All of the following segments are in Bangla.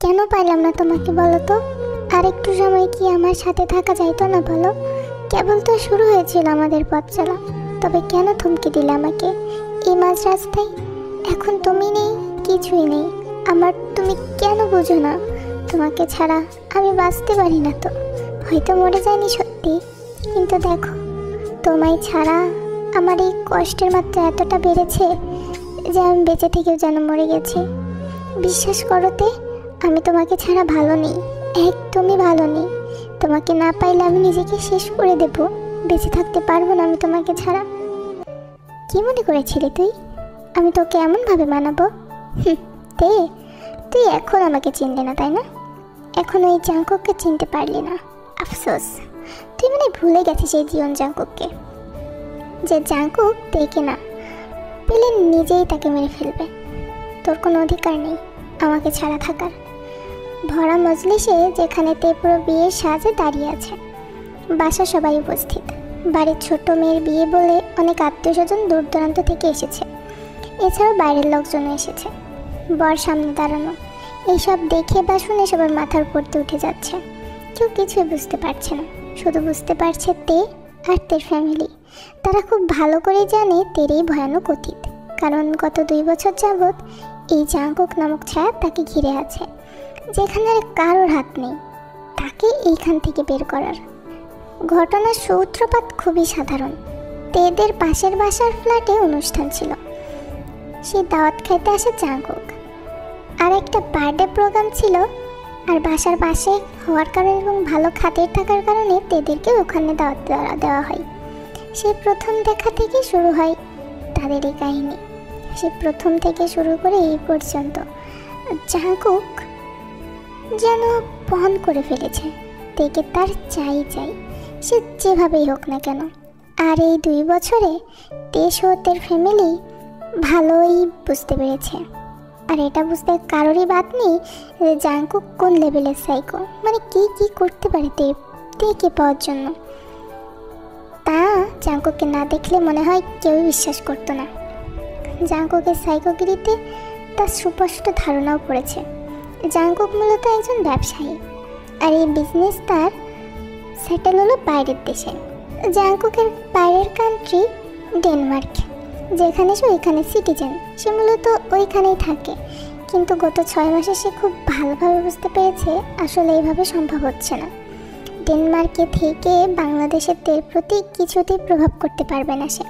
কেন পাইলাম না তোমাকে বলো তো? আর একটু সময় কি আমার সাথে থাকা যাইতো না বলো? কেবল তো শুরু হয়েছিল আমাদের পথ চলা, তবে কেন থমকে দিলে আমাকে এই মাঝ রাস্তায়? এখন তুমি নেই, কিছুই নেই আমার, তুমি কেন বুঝো না? তোমাকে ছাড়া আমি বাঁচতে পারি না তো, হয়তো মরে যায়নি সত্যি, কিন্তু দেখো তোমায় ছাড়া আমার এই কষ্টের মাত্রা এতটা বেড়েছে যে আমি বেঁচে থেকেও যেন মরে গেছি। বিশ্বাস করোতে, আমি তোমাকে ছাড়া ভালো নেই, একদমই ভালো নেই। তোমাকে না পাইলে আমি নিজেকে শেষ করে দেব, বেঁচে থাকতে পারবো না আমি তোমাকে ছাড়া। কি মনে করেছিলি তুই আমি তোকে এমনভাবে মানাবো? তে তুই এখন আমাকে চিনলি না তাই না? এখন ওই জাঙ্কুককে চিনতে পারলি না, আফসোস। তুই মানে ভুলে গেছিস এই জীবন জাঙ্কুককে, যে জাঙ্কুক দেখে না পেলে নিজেই তাকে মেরে ফেলবে। তোর কোনো অধিকার নেই আমাকে ছাড়া থাকার। ভরা মজলিসে যেখানে তে পুরো বিয়ের সাজে দাঁড়িয়ে আছে, বাসা সবাই উপস্থিত। বাড়ির ছোট্ট মেয়ের বিয়ে বলে অনেক আত্মীয় স্বজন দূর দূরান্ত থেকে এসেছে, এছাড়াও বাইরের লোকজনও এসেছে। বর সামনে দাঁড়ানো, এইসব দেখে বা শুনে সবার মাথার উপর দিয়ে উঠে যাচ্ছে। কেউ কিছুই বুঝতে পারছে না, শুধু বুঝতে পারছে তে আর তের ফ্যামিলি। তারা খুব ভালো করে জানে তের এই ভয়ানক অতীত, কারণ গত 2 বছর যাবৎ এই জাঙ্কুক নামক ছায়া তাকে ঘিরে আছে, যেখানে আর কারোর হাত নেই তাকে এইখান থেকে বের করার। ঘটনার সূত্রপাত খুবই সাধারণ। তেদের পাশের বাসার ফ্ল্যাটে অনুষ্ঠান ছিল, সেই দাওয়াত খাইতে আসে জাঙ্কুক। আর একটা বার্থডে প্রোগ্রাম ছিল, আর বাসার পাশে হওয়ার কারণে এবং ভালো খাতির থাকার কারণে তেদেরকে ওখানে দাওয়াত দেওয়া হয়। সেই প্রথম দেখা থেকে শুরু হয় তাদের এই কাহিনী। সে প্রথম থেকে শুরু করে এই পর্যন্ত জাঙ্কুক যেন বহন করে ফেলেছে তেকে, তার চাই সে যেভাবেই হোক না কেন। আর এই 2 বছরে দেশ ও তের ফ্যামিলি ভালোই বুঝতে পেরেছে। আর এটা বুঝতে কারোরই বাদ নেই যে জাঙ্কুক কোন লেভেলের সাইকো, মানে কি করতে পারে তেকে পাওয়ার জন্য। তা জাঙ্কুককে না দেখলে মনে হয় কেউই বিশ্বাস করতো না। জাঙ্কুকের সাইকোগিরিতে তার সুস্পষ্ট ধারণাও পড়েছে। জাঙ্কুক মূলত একজন ব্যবসায়ী, আর এই বিজনেস তার সেটেল হলো বাইরের দেশে। জাঙ্কুকের বাইরের কান্ট্রি ডেনমার্ক, যেখানে সে ওইখানে সিটিজেন। সে মূলত ওইখানেই থাকে, কিন্তু গত 6 মাসে সে খুব ভালোভাবে বুঝতে পেরেছে আসলে এইভাবে সম্ভব হচ্ছে না। ডেনমার্কে থেকে বাংলাদেশের তেল প্রতি কিছুতেই প্রভাব করতে পারবে না সে।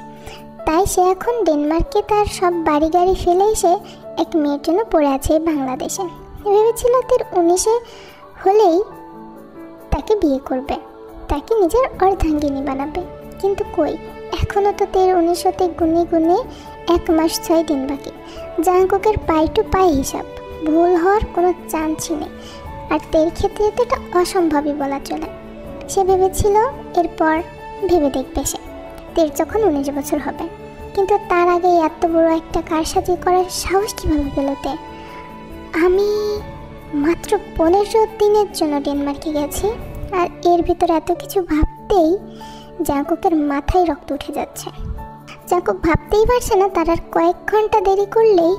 তাই সে এখন ডেনমার্কে তার সব বাড়ি গাড়ি ফেলে এসে এক মেয়ের জন্য পড়ে আছে বাংলাদেশে। ভেবেছিল তের 19 হলেই তাকে বিয়ে করবে, তাকে নিজের অর্ধাঙ্গিনী বানাবে। কিন্তু কই, এখনও তো তের 19 গুনে গুনে 1 মাস 6 দিন বাকি। জাঙ্কুকের পাই টু পাই হিসাব, ভুল হওয়ার কোনো চান্সই নেই। আর তের ক্ষেত্রে তো এটা অসম্ভবই বলা চলে। সে ভেবেছিল এরপর ভেবে দেখবে সে তের যখন 19 বছর হবে, কিন্তু তার আগে এত বড় একটা কারসাজি করার সাহস কীভাবে পেল তে? আমি মাত্র 15 দিনের জন্য ডেনমার্কে গেছি, আর এর ভিতরে এত কিছু ভাবতেই জাঙ্কুকের মাথায় রক্ত উঠে যাচ্ছে। জাঙ্কুক ভাবতেই পারছে না তার আর কয়েক ঘন্টা দেরি করলেই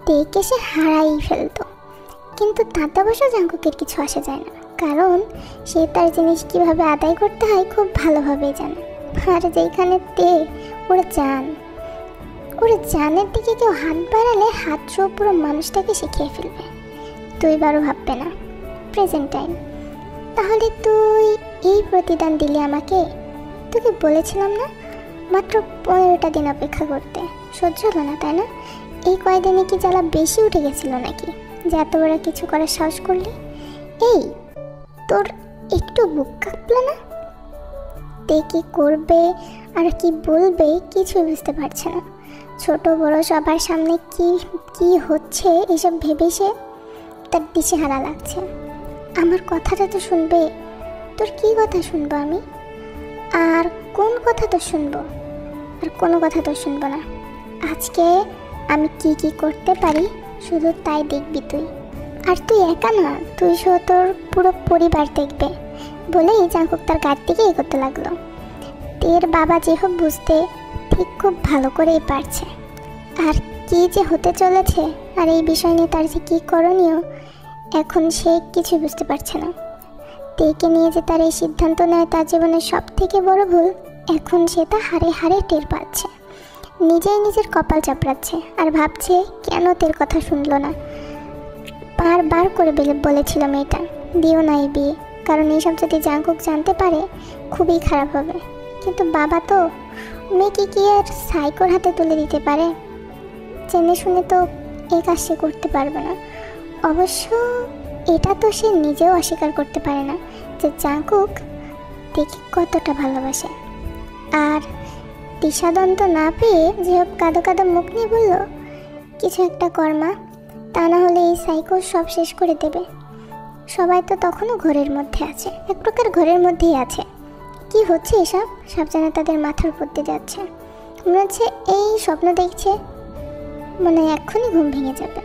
তেকে সে হারাই ফেলতো। কিন্তু তাতে অবশ্য জাঙ্কুকের কিছু আসে যায় না, কারণ সে তার জিনিস কীভাবে আদায় করতে হয় খুব ভালোভাবেই জানে। আর যেখানে তে ওর জানের দিকে কেউ হাত বাড়ালে হাত পুরো মানুষটাকে শিখিয়ে ফেলবে। 2 বারও ভাববে না। Present time. তাহলে তুই এই প্রতিদান দিলি আমাকে? তোকে বলেছিলাম না মাত্র 15টা দিন অপেক্ষা করতে? সহ্য হলো না তাই না? এই কয়দিনে কি জ্বালা বেশি উঠে গেছিল নাকি যে এত বড় কিছু করার সাহস করলি? এই তোর একটু বুক কাঁপলো না? তে কি করবে আর কি বলবে কিছুই বুঝতে পারছে না। ছোট বড় সবার সামনে কি হচ্ছে এসব ভেবে সে তার দিশেহারা লাগছে। আমার কথাটা তো শুনবে? তোর কি কথা শুনবো আমি? আর কোন কথা তো শুনবো? আর কোনো কথা তো শুনবো না। আজকে আমি কি করতে পারি শুধু তাই দেখবি তুই। আর তুই একা না, তুই সহ তোর পুরো পরিবার দেখবে বলেই জাঙ্কুক তার গাড়ির দিকে এগোতে লাগলো। তের বাবা যে হোক বুঝতে ঠিক খুব ভালো করেই পারছে আর কি যে হতে চলেছে, আর এই বিষয় নিয়ে তার যে কী করণীয় এখন সে কিছু বুঝতে পারছে না। তেকে নিয়ে যে তার এই সিদ্ধান্ত নেয় তার জীবনের সব থেকে বড় ভুল, এখন সে তা হারে হারে টের পাচ্ছে। নিজেই নিজের কপাল চাপড়াচ্ছে আর ভাবছে কেন তের কথা শুনলো না। বারবার করে বলেছিল মেয়েটা দিও না এই বিয়ে, কারণ এইসব যদি জাঙ্কুক জানতে পারে খুবই খারাপ হবে। কিন্তু বাবা তো মেয়েকে কি আর সাইকোর হাতে তুলে দিতে পারে? জেনে শুনে তো এই কাজ সে করতে পারবে না। অবশ্য এটা তো সে নিজেও অস্বীকার করতে পারে না যে জাঙ্কুক দেখে কতটা ভালোবাসে। আর দিশাদ্বন্দ্ব না পেয়ে যেহেব কাঁদো কাঁদো মুখ নিয়ে বলল, কিছু একটা কর্মা, তা না হলে এই সাইকো সব শেষ করে দেবে। সবাই তো তখনও ঘরের মধ্যে আছে, এক প্রকার ঘরের মধ্যেই আছে। কি হচ্ছে এসব সব যেন তাদের মাথার উপর দিয়ে যাচ্ছে। মনে হচ্ছে এই স্বপ্ন দেখছে, মনে হয় এক্ষুনি ঘুম ভেঙে যাবে।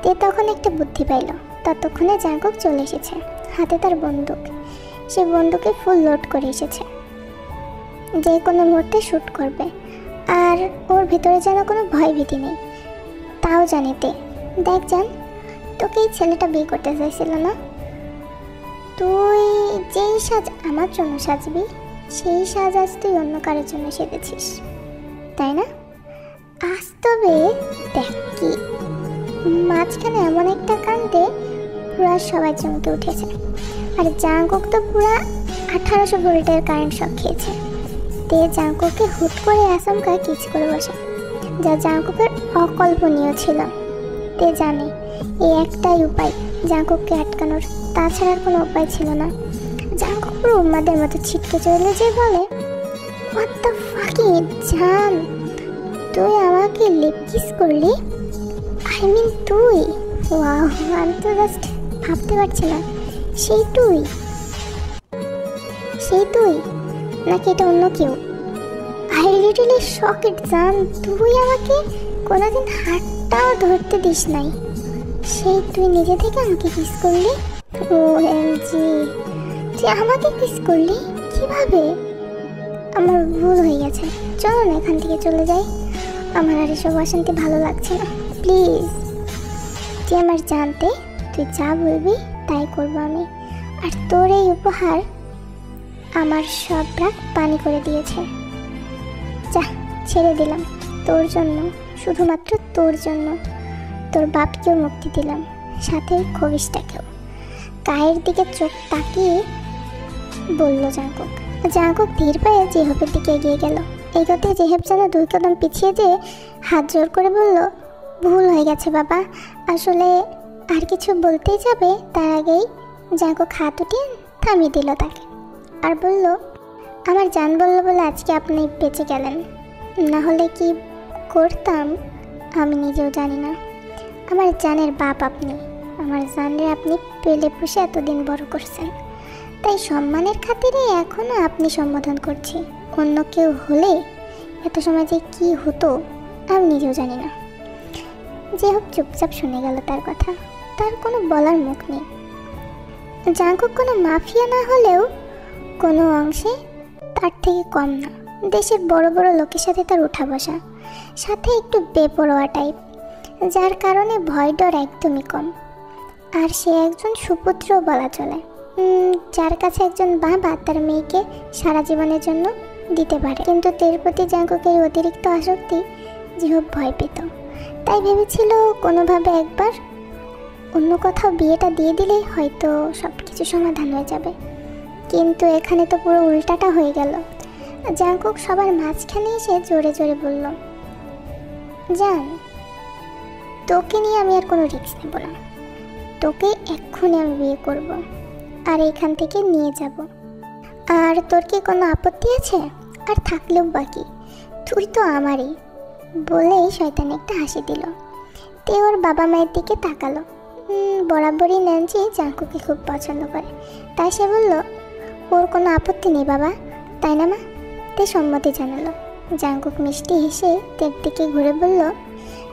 তে তখন একটা বুদ্ধি পাইল। ততক্ষণে জাঙ্কুক চলে এসেছে, হাতে তার বন্দুক। সে বন্দুকে ফুল লোড করে এসেছে, যে কোনো মুহূর্তে শ্যুট করবে। আর ওর ভেতরে যেন কোনো ভয় ভীতি নেই। তাও জানে তে, দেখ জান, তোকে এই ছেলেটা বিয়ে করতে চাইছিল না? তুই যেই সাজ আমার জন্য সাজবি, সেই সাজ আজ তুই অন্য কারোর জন্য সেজেছিস, তাই না? আজ তবে দেখ কি। মাঝখানে এমন একটা কাণ্ডে পুরা সবাই চমকে উঠেছে। আর জাঙ্কুক তো পুরা 1800 ভোল্টের কারেন্ট শক খেয়েছে। তে জাঙ্কুককে হুট করে আচমকা কিস করে বসে, যা জাঙ্কুকের অকল্পনীয় ছিল। তে জানে এই একটাই উপায় জাঙ্কুককে আটকানোর, তাছাড়া কোনো উপায় ছিল না। জাঙ্কুক পুরো উম্মাদের মতো ছিটকে চলে যে বলে, হোয়াট দ্য ফাকিং জান, তুই আমাকে লিপ কিস করলি? আই মিন তুই? ওয়াও, আমি তো জাস্ট ভাবতে পারছি না। সেই তুই নাকি এটা অন্য কেউ? আই লিটারলি শকড জান, তুই আমাকে কোনোদিন হাতটাও ধরতে দিস নাই, সেই তুই নিজে থেকে আমাকে কিস করলি? ওএমজি, তুই আমাকে কিস করলি কিভাবে? আমার ভুল হয়ে গেছে, চলো না এখান থেকে চলে যাই। আমার আর এসব অশান্তি ভালো লাগছে না, প্লিজ। তুই আমার জানতে, তুই যা বলবি তাই করবো আমি। আর তোর এই উপহার আমার সব রাগ পানি করে দিয়েছে। যা, ছেড়ে দিলাম তোর জন্য, শুধুমাত্র তোর জন্য। তোর বাপকেও মুক্তি দিলাম, সাথে খবিসটাকেও। গায়ের দিকে চোখ তাকিয়ে বলল জাঙ্কুক। জাঙ্কুক ধীর পায়ে জেহেবের দিকে এগিয়ে গেল। এগোতে জেহেব যেন 2 কদম পিছিয়ে যেয়ে হাত জোর করে বলল, ভুল হয়ে গেছে বাবা। আসলে আর কিছু বলতেই যাবে তার আগেই জাঙ্কুক হাত উঠিয়ে থামিয়ে দিল তাকে আর বলল, আমার জান বলল বলে আজকে আপনি বেঁচে গেলেন, না হলে কি করতাম আমি নিজেও জানি না। আমার জানের বাপ আপনি, আমার জানরে আপনি পেলে পুষে এতদিন বড় করছেন, তাই সম্মানের খাতিরে এখনও আপনি সম্বোধন করছি। অন্য কেউ হলে এত সময় যে কী হতো আমি নিজেও জানি না। যে হোক চুপচাপ শুনে গেল তার কথা, তার কোনো বলার মুখ নেই। জাঙ্কুক কোনো মাফিয়া না হলেও কোনো অংশে তার থেকে কম না। দেশের বড় বড় লোকের সাথে তার উঠা বসা, সাথে একটু বেপরোয়া টাইপ, যার কারণে ভয় ডর একদমই কম। আর সে একজন সুপুত্রও বলা চলে, যার কাছে একজন বাবা তার মেয়েকে সারা জীবনের জন্য দিতে পারে। কিন্তু তের প্রতি জাঙ্কুকের অতিরিক্ত আসক্তি যেহেতু ভয় পেত, তাই ভেবেছিল কোনোভাবে একবার অন্য কোথাও বিয়েটা দিয়ে দিলেই হয়তো সব কিছু সমাধান হয়ে যাবে। কিন্তু এখানে তো পুরো উল্টাটা হয়ে গেল। জাঙ্কুক সবার মাঝখানে এসে জোরে জোরে বলল, জান, তোকে নিয়ে আমি আর কোনো রিস্ক নেব না, তোকে এক্ষুনি আমি বিয়ে করব আর এখান থেকে নিয়ে যাব। আর তোর কি কোনো আপত্তি আছে? আর থাকলেও বাকি, তুই তো আমারই। বলেই শয়তান একটা হাসি দিল। তে ওর বাবা মায়ের দিকে তাকালো। বরাবরই ন্যান্সি জাঙ্কুকে খুব পছন্দ করে, তাই সে বলল, ওর কোনো আপত্তি নেই বাবা, তাই না মা? তে সম্মতি জানালো। জাঙ্কুক মিষ্টি হেসে তের দিকে ঘুরে বলল,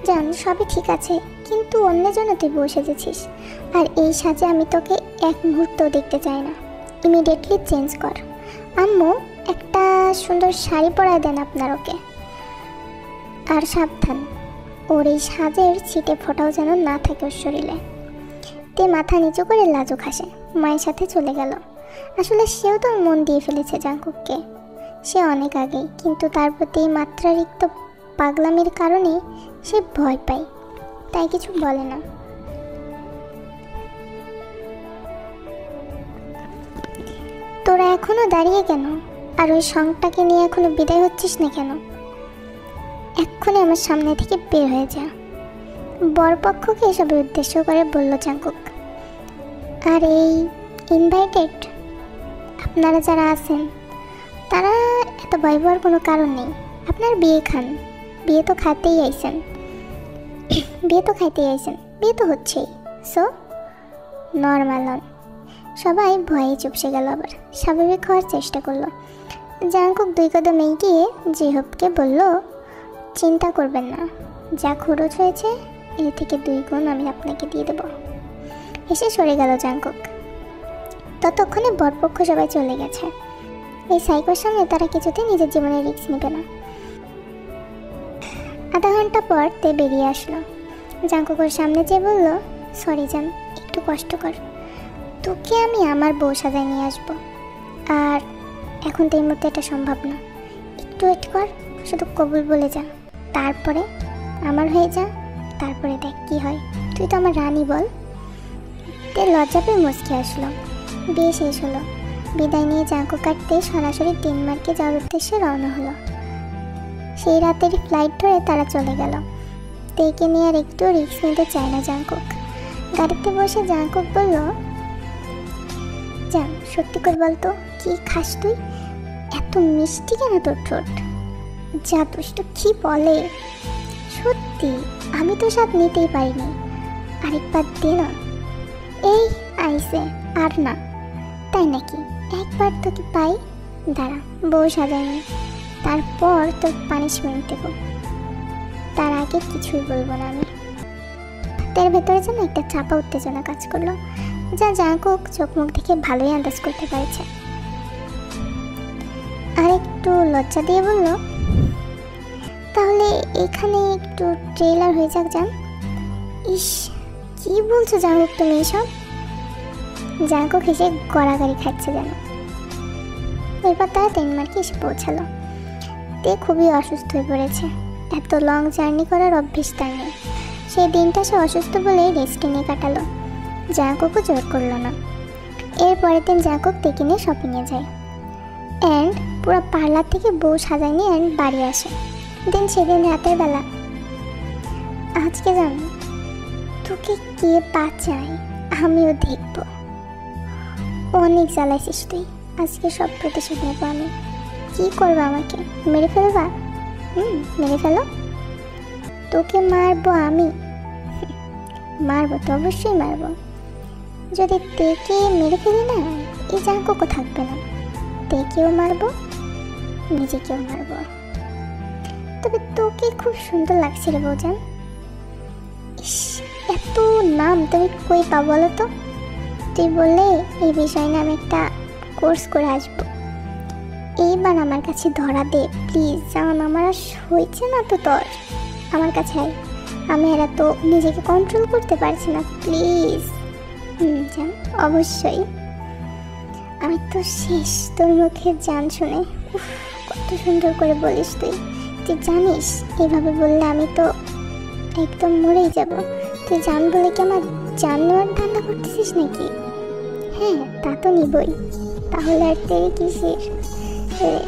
জান, সবই ঠিক আছে, কিন্তু অন্যের জন্য তুই বসে যেছিস, আর এই সাজে আমি তোকে এক মুহূর্তও দেখতে চাই না। ইমিডিয়েটলি চেঞ্জ কর। আম্মু, একটা সুন্দর শাড়ি পরায় দেন আপনার ওকে। আর সাবধান, ওর এই সাজের ছিটে ফোটাও যেন না থাকে ওর শরীরে। তে মাথা নিচু করে লাজুক হাসে মায়ের সাথে চলে গেল। আসলে সেও তো মন দিয়ে ফেলেছে জাঙ্কুককে, সে অনেক আগেই, কিন্তু তার প্রতি মাত্রাতিরিক্ত পাগলামির কারণে সে ভয় পায়, তাই কিছু বলে না। তোরা এখনো দাঁড়িয়ে কেন? আর ওই সংটাকে নিয়ে এখনো বিদায় হচ্ছিস না কেন? এক্ষুনি আমার সামনে থেকে বের হয়ে যা, বরপক্ষকে এসবের উদ্দেশ্য করে বলল জাঙ্কুক। আর এই ইনভাইটেড আপনারা যারা আছেন তারা এত ভয় পাওয়ার কোনো কারণ নেই। আপনার বিয়ে খান, বিয়ে তো খাইতেই আইছেন, বিয়ে তো হচ্ছেই, সো নর্মাল হন। সবাই ভয়ে চুপসে গেল, আবার স্বাভাবিক হওয়ার চেষ্টা করলো। জাঙ্কুক 2 কদম এগিয়ে জিহবকে বলল, চিন্তা করবেন না, যা খরচ হয়েছে এর থেকে 2 গুণ আমি আপনাকে দিয়ে দেব। এসে সরে গেল জাঙ্কুক। ততক্ষণে বরপক্ষ সবাই চলে গেছে। এই সাইকোর সামনে তারা কিছুতেই নিজের জীবনে রিস্ক নেবে না। আধা ঘন্টা পর তে বেরিয়ে আসলো। জাঙ্কুকের সামনে যেয়ে বলল, সরি জান, একটু কষ্ট কর, তোকে আমি আমার বউ সাজায় নিয়ে আসবো। আর এখন তো এই মুহূর্তে এটা সম্ভব না, একটু ওয়েট কর, শুধু কবুল বলে যা, তারপরে আমার হয়ে যা, তারপরে দেখ কি হয়, তুই তো আমার রানী বল। তে লজ্জা পেয়ে মুচকে আসলো। বিয়ে শেষ হলো। বিদায় নিয়ে জাঙ্কুক কাটতে সরাসরি ডেনমার্কে যাওয়ার উদ্দেশ্যে রওনা হলো। সেই রাতের ফ্লাইট ধরে তারা চলে গেল। তেকে নিয়ে আর একটু রিস্ক নিতে চায় না জাঙ্কুক। গাড়িতে বসে জাঙ্কুক বলল, জান সত্যি করে বলতো, কি খাস তুই? এত মিষ্টি কেন তোর ঠোঁট? যা দুষ্ট কি বলে, সত্যি আমি তো স্বাদ নিতেই পারিনি, আরেকবার দে না। এই আইসে, আর না। তাই নাকি? একবার তোকে পাই, দাঁড়া বউ সাজায়নি, তারপর তোর পানিশমেন্ট দেব। তার আগে কিছুই বলবো না আমি। তার ভেতরে যেন একটা চাপা উত্তেজনা কাজ করলো, যা জাঙ্কুক চোখ মুখ দেখে ভালোই আন্দাজ করতে পারছে। আর একটু লজ্জা দিয়ে বলল, তাহলে এখানে একটু ট্রেলার হয়ে যাক জান। ইস, কি বলছো জাঙ্কুক তুমি এসব? জাঙ্কুক হেসে গড়াগড়ি খাচ্ছে যেন। এরপর তারা ডেনমার্কে এসে পৌঁছালো। তে খুবই অসুস্থ হয়ে পড়েছে, এত লং জার্নি করার অভ্যেস তার নেই। সেই দিনটা সে অসুস্থ বলেই রেস্টে নিয়ে কাটালো, জাঙ্কুকও জোর করলো না। এরপরের দিন জাঙ্কুক তেকে নিয়ে শপিংয়ে যায় অ্যান্ড পুরো পার্লার থেকে বউ সাজায় নিয়ে অ্যান্ড বাড়ি আসে। দেন সেদিন রাতের বেলা, আজকে জানো তোকে কে বাঁচায় আমিও দেখবো। অনেক জ্বালাইছিস তুই, আজকে সব প্রতিশোধ নেবো আমি। কি করবো আমাকে? মেরে ফেলবা? মেরে ফেলো, তোকে মারবো আমি। মারবো তো অবশ্যই মারবো। যদি তেকে মেরে ফেলি না, এই জাঙ্কুকও থাকবে না। তেকেও মারবো, নিজেকেও মারবো। তবে তোকে খুব সুন্দর লাগছে রে বৌজান। ইস, এত নাম তুমি কই পাবো বলো তো? তুই বললে এই বিষয় নিয়ে আমি একটা কোর্স করে আসবো। এইবার আমার কাছে ধরা দে প্লিজ জান, আমার আর হয়েছে না তো তোর। আমার কাছে আয়, আমি এরা তো নিজেকে কন্ট্রোল করতে পারছি না, প্লিজ। জান অবশ্যই। আমি তো শেষ তোর মুখে জান শুনে। কত সুন্দর করে বলিস তুই। তুই জানিস এইভাবে বললে আমি তো একদম মরেই যাব। তুই জান বলে কি আমার জান নেওয়ার ধান্দা করতেছিস নাকি? হ্যাঁ তা তো নিবই, তাহলে আর দেরি কিসের?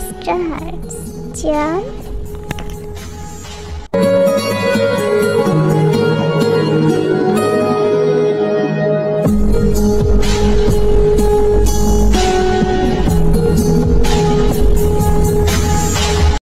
স্টার্ট জান।